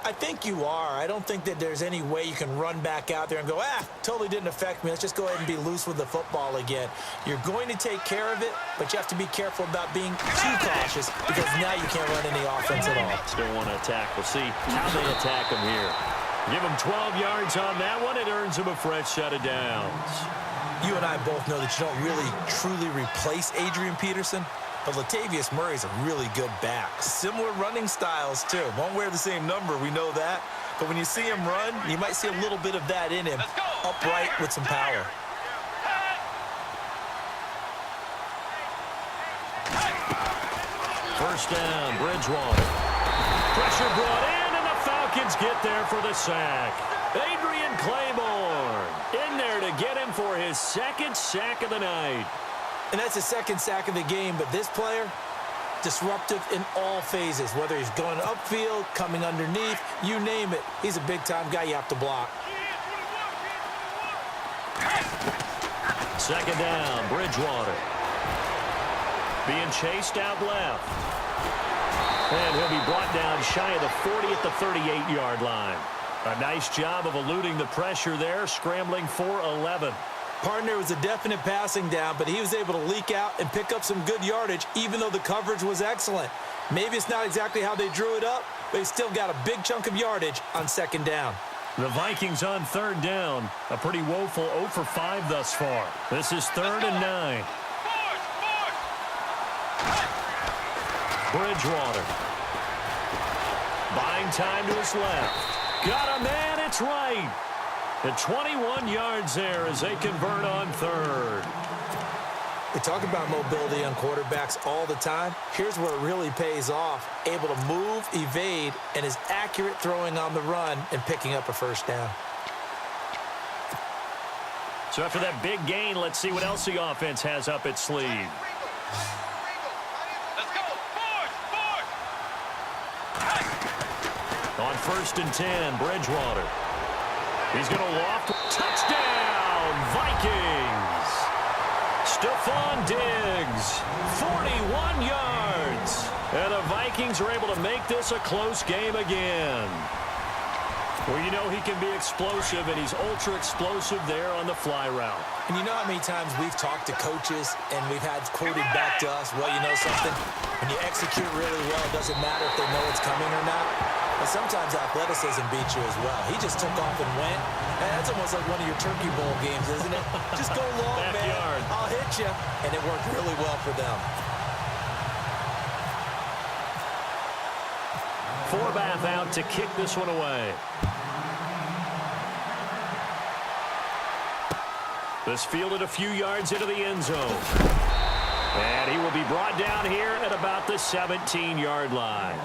I think you are. I don't think that there's any way you can run back out there and go, totally didn't affect me. Let's just go ahead and be loose with the football again. You're going to take care of it, but you have to be careful about being too cautious because now you can't run any offense at all. Still want to attack. We'll see how they attack him here. Give him 12 yards on that one. It earns him a fresh set of downs. You and I both know that you don't really truly replace Adrian Peterson, but Latavius Murray's a really good back. Similar running styles, too. Won't wear the same number, we know that. But when you see him run, you might see a little bit of that in him, upright with some power. First down, Bridgewater. Pressure brought in, and the Falcons get there for the sack. Adrian Claiborne in there to get him for his second sack of the night. And that's his second sack of the game, but this player, disruptive in all phases, whether he's going upfield, coming underneath, you name it. He's a big-time guy you have to block. Second down, Bridgewater. Being chased out left. And he'll be brought down shy of the 40 at the 38-yard line. A nice job of eluding the pressure there, scrambling for 11. Partner was a definite passing down, but he was able to leak out and pick up some good yardage, even though the coverage was excellent. Maybe it's not exactly how they drew it up, but he still got a big chunk of yardage on second down. The Vikings on third down. A pretty woeful 0 for 5 thus far. This is 3rd and 9. Bridgewater. Buying time to his left. Got a man, it's right. At 21 yards there as they convert on third. We talk about mobility on quarterbacks all the time. Here's where it really pays off. Able to move, evade, and is accurate throwing on the run and picking up a first down. So after that big gain, let's see what else the offense has up its sleeve. On 1st and 10, Bridgewater. He's going to loft. Touchdown, Vikings. Stephon Diggs, 41 yards. And the Vikings are able to make this a close game again. Well, you know he can be explosive, and he's ultra-explosive there on the fly route. And you know how many times we've talked to coaches and we've had quoted back to us, well, you know something? When you execute really well, it doesn't matter if they know it's coming or not. But sometimes athleticism beats you as well. He just took off and went. And that's almost like one of your Turkey Bowl games, isn't it? Just go long, Backyard. man. I'll hit you. And it worked really well for them. Forbath out to kick this one away. This fielded a few yards into the end zone. And he will be brought down here at about the 17-yard line.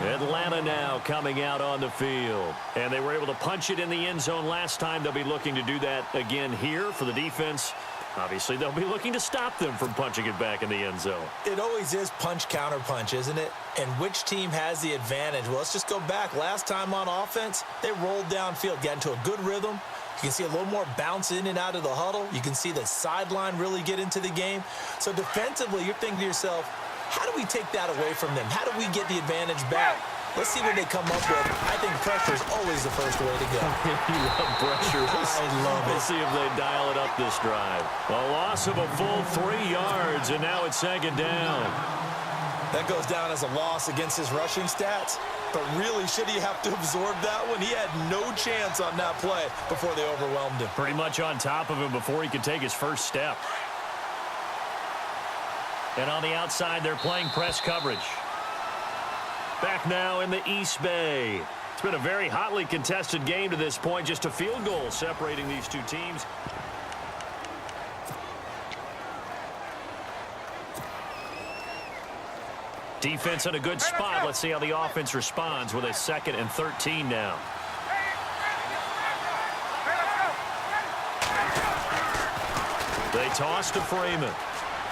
Atlanta now coming out on the field. And they were able to punch it in the end zone last time. They'll be looking to do that again here for the defense. Obviously, they'll be looking to stop them from punching it back in the end zone. It always is punch, counter punch, isn't it? And which team has the advantage? Well, let's just go back. Last time on offense, they rolled downfield, got into a good rhythm. You can see a little more bounce in and out of the huddle. You can see the sideline really get into the game. So defensively, you're thinking to yourself, how do we take that away from them? How do we get the advantage back? Let's see what they come up with. I think pressure is always the first way to go. You love pressure. I love it. We'll see if they dial it up this drive. A loss of a full 3 yards, and now it's second down. That goes down as a loss against his rushing stats. But really, should he have to absorb that one? He had no chance on that play before they overwhelmed him. Pretty much on top of him before he could take his first step. And on the outside, they're playing press coverage. Back now in the East Bay. It's been a very hotly contested game to this point. Just a field goal separating these two teams. Defense in a good spot. Let's see how the offense responds with a 2nd and 13 now. They toss to Freeman.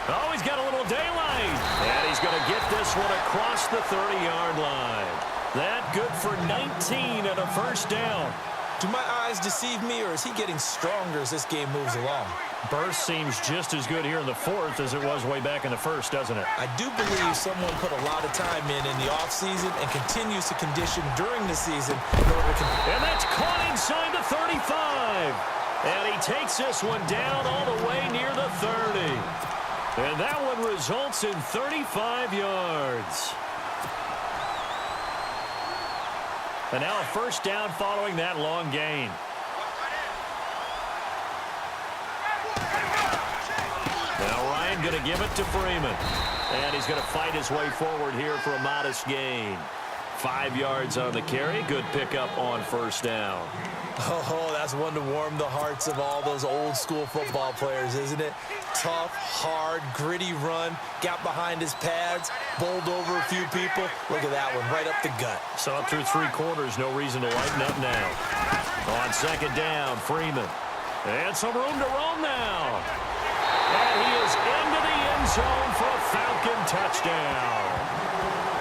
Oh, he's got a little daylight. And he's going to get this one across the 30-yard line. That good for 19 and a first down. Do my eyes deceive me, or is he getting stronger as this game moves along? Burst seems just as good here in the fourth as it was way back in the first, doesn't it? I do believe someone put a lot of time in the offseason and continues to condition during the season in order to and that's caught inside the 35. And he takes this one down all the way near the 30. And that one results in 35 yards. And now a first down following that long gain. Now Ryan going to give it to Freeman. And he's going to fight his way forward here for a modest gain. 5 yards on the carry. Good pickup on first down. Oh, that's one to warm the hearts of all those old school football players, isn't it? Tough, hard, gritty run. Got behind his pads. Bowled over a few people. Look at that one, right up the gut. So through 3 quarters, no reason to lighten up now. On second down, Freeman. And some room to roam now. And he is into the end zone for a Falcon touchdown.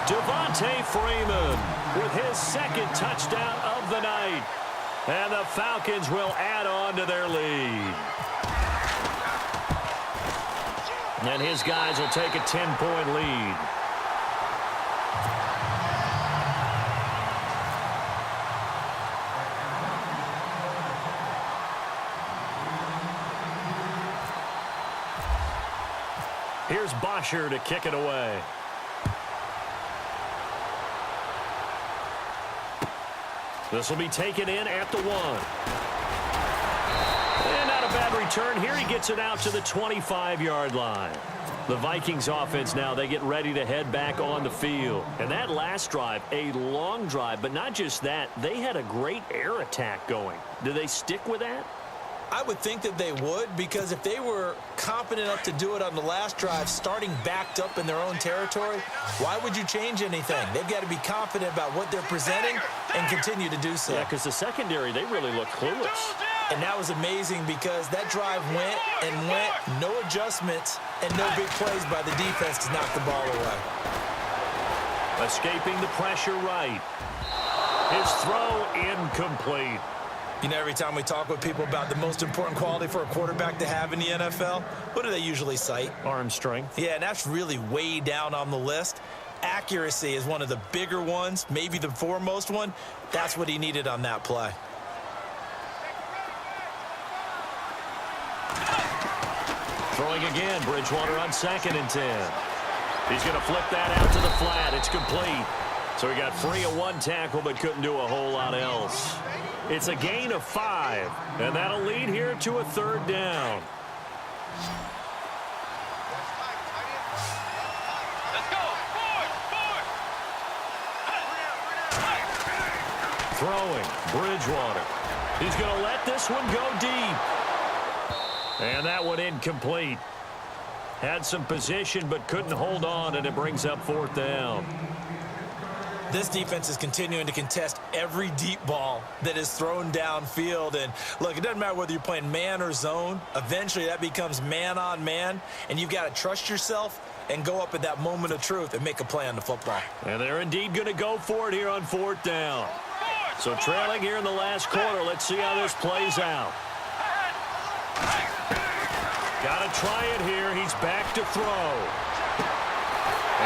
Devontae Freeman with his second touchdown of the night. And the Falcons will add on to their lead. And his guys will take a 10-point lead. Here's Bosher to kick it away. This will be taken in at the 1. And not a bad return here. He gets it out to the 25-yard line. The Vikings offense now, they get ready to head back on the field. And that last drive, a long drive, but not just that, they had a great air attack going. Do they stick with that? I would think that they would, because if they were confident enough to do it on the last drive, starting backed up in their own territory, why would you change anything? They've got to be confident about what they're presenting and continue to do so. Yeah, because the secondary, they really look clueless. And that was amazing because that drive went and went, no adjustments, and no big plays by the defense to knock the ball away. Escaping the pressure right. His throw incomplete. You know, every time we talk with people about the most important quality for a quarterback to have in the NFL, what do they usually cite? Arm strength. Yeah, and that's really way down on the list. Accuracy is one of the bigger ones, maybe the foremost one. That's what he needed on that play. Throwing again, Bridgewater on 2nd and 10. He's going to flip that out to the flat. It's complete. So he got free of 1 tackle but couldn't do a whole lot else. It's a gain of 5, and that'll lead here to a 3rd down. Let's go. Forward. Throwing, Bridgewater. He's going to let this one go deep. And that one incomplete. Had some position but couldn't hold on, and it brings up 4th down. This defense is continuing to contest every deep ball that is thrown downfield. And, look, it doesn't matter whether you're playing man or zone. Eventually, that becomes man-on-man, and you've got to trust yourself and go up at that moment of truth and make a play on the football. And they're indeed going to go for it here on 4th down. So trailing here in the last quarter, let's see how this plays out. Got to try it here. He's back to throw.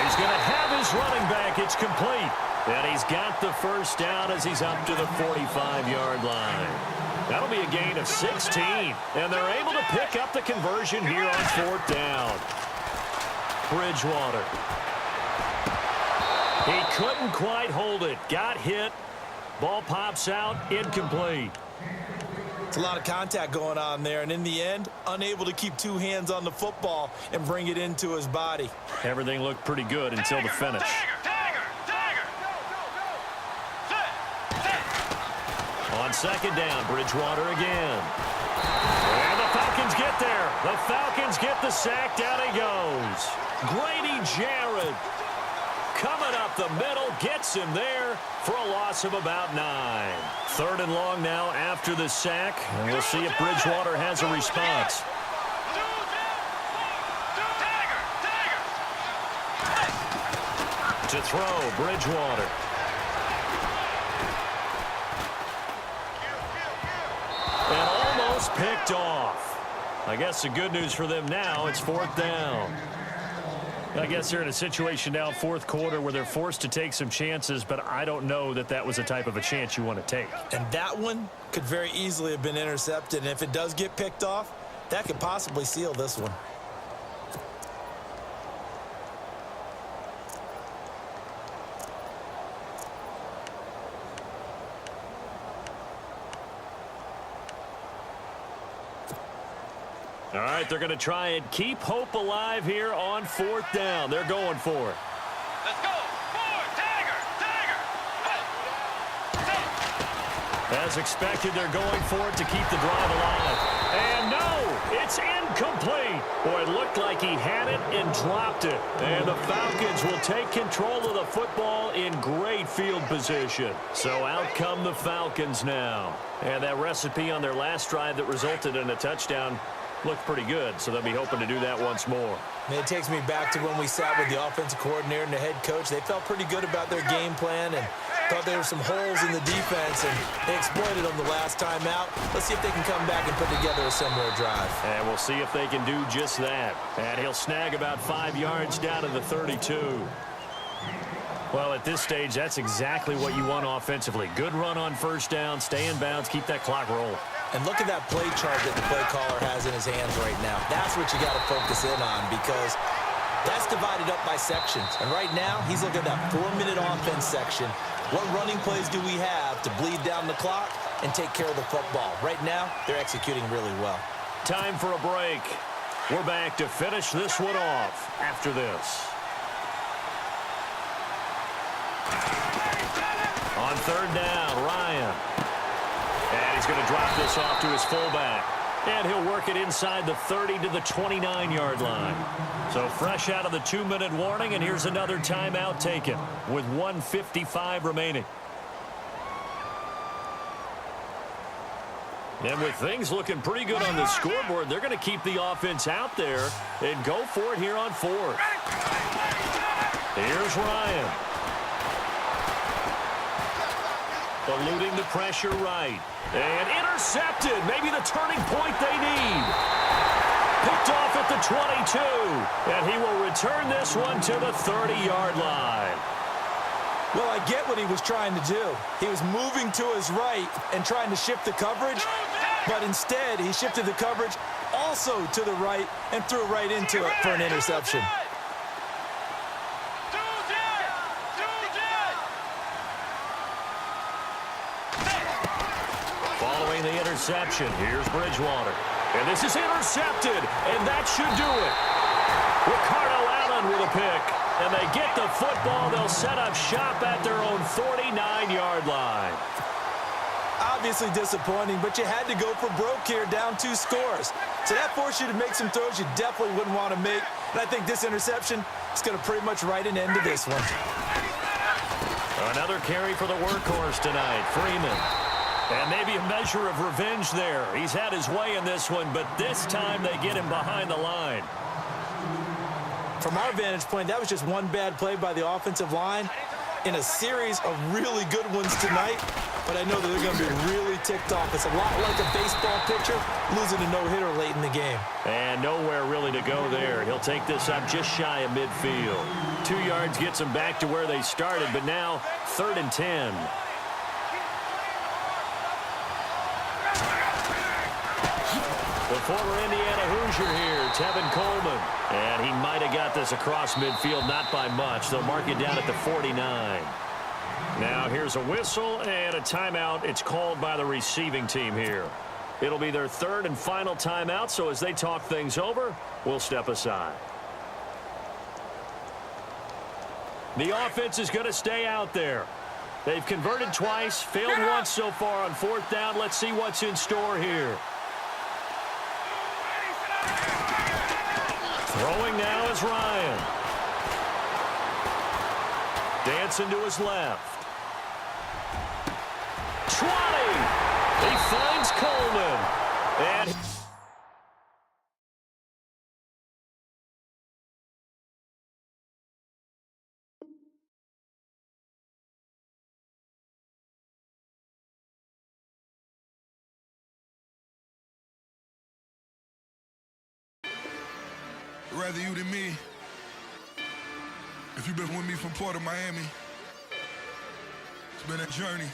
He's going to have his running back. It's complete. And he's got the first down as he's up to the 45-yard line. That'll be a gain of 16. And they're able to pick up the conversion here on 4th down. Bridgewater. He couldn't quite hold it. Got hit. Ball pops out. Incomplete. It's a lot of contact going on there, and in the end, unable to keep 2 hands on the football and bring it into his body. Everything looked pretty good until the finish. On 2nd down, Bridgewater again. And the Falcons get there. The Falcons get the sack. Down he goes. Grady Jarrett coming up the middle, gets him there for a loss of about 9. 3rd and long now after the sack. And we'll see if Bridgewater has a response. To throw, Bridgewater. And almost picked off. I guess the good news for them now, it's 4th down. I guess they're in a situation now, 4th quarter, where they're forced to take some chances, but I don't know that that was the type of a chance you want to take. And that one could very easily have been intercepted, and if it does get picked off, that could possibly seal this one. All right, they're going to try and keep hope alive here on 4th down. They're going for it. Let's go. Forward. Tiger. As expected, they're going for it to keep the drive alive. And no, it's incomplete. Boy, it looked like he had it and dropped it. And the Falcons will take control of the football in great field position. So out come the Falcons now. And that recipe on their last drive that resulted in a touchdown looked pretty good, so they'll be hoping to do that once more. It takes me back to when we sat with the offensive coordinator and the head coach. They felt pretty good about their game plan and thought there were some holes in the defense, and they exploited them the last time out. Let's see if they can come back and put together a similar drive. And we'll see if they can do just that. And he'll snag about 5 yards down to the 32. Well, at this stage, that's exactly what you want offensively. Good run on 1st down, stay in bounds, keep that clock rolling. And look at that play chart that the play caller has in his hands right now. That's what you got to focus in on, because that's divided up by sections. And right now, he's looking at that 4-minute offense section. What running plays do we have to bleed down the clock and take care of the football? Right now, they're executing really well. Time for a break. We're back to finish this one off after this. On 3rd down, Ryan. And he's going to drop this off to his fullback. And he'll work it inside the 30 to the 29-yard line. So fresh out of the 2-minute warning, and here's another timeout taken with 1:55 remaining. And with things looking pretty good on the scoreboard, they're going to keep the offense out there and go for it here on 4th. Here's Ryan. Eluding the pressure right. And intercepted. Maybe the turning point they need. Picked off at the 22. And he will return this one to the 30-yard line. Well, I get what he was trying to do. He was moving to his right and trying to shift the coverage, but instead he shifted the coverage also to the right and threw right into it for an interception. Following the interception, here's Bridgewater. And this is intercepted, and that should do it. Ricardo Allen with a pick. And they get the football. They'll set up shop at their own 49-yard line. Obviously disappointing, but you had to go for broke here, down 2 scores. So that forced you to make some throws you definitely wouldn't want to make. And I think this interception is going to pretty much write an end to this one. Another carry for the workhorse tonight, Freeman. And maybe a measure of revenge there. He's had his way in this one, but this time they get him behind the line. From our vantage point, that was just one bad play by the offensive line in a series of really good ones tonight. But I know that they're going to be really ticked off. It's a lot like a baseball pitcher losing a no-hitter late in the game. And nowhere really to go there. He'll take this up just shy of midfield. 2 yards gets them back to where they started, but now 3rd and 10. The former Indiana Hoosier here, Tevin Coleman. And he might have got this across midfield, not by much. They'll mark it down at the 49. Now here's a whistle and a timeout. It's called by the receiving team here. It'll be their 3rd and final timeout, so as they talk things over, we'll step aside. The offense is going to stay out there. They've converted twice, failed once so far on 4th down. Let's see what's in store here. Throwing now is Ryan. Dancing to his left. 20. He finds Coleman. And rather you than me. If you've been with me from Port of Miami, it's been a journey.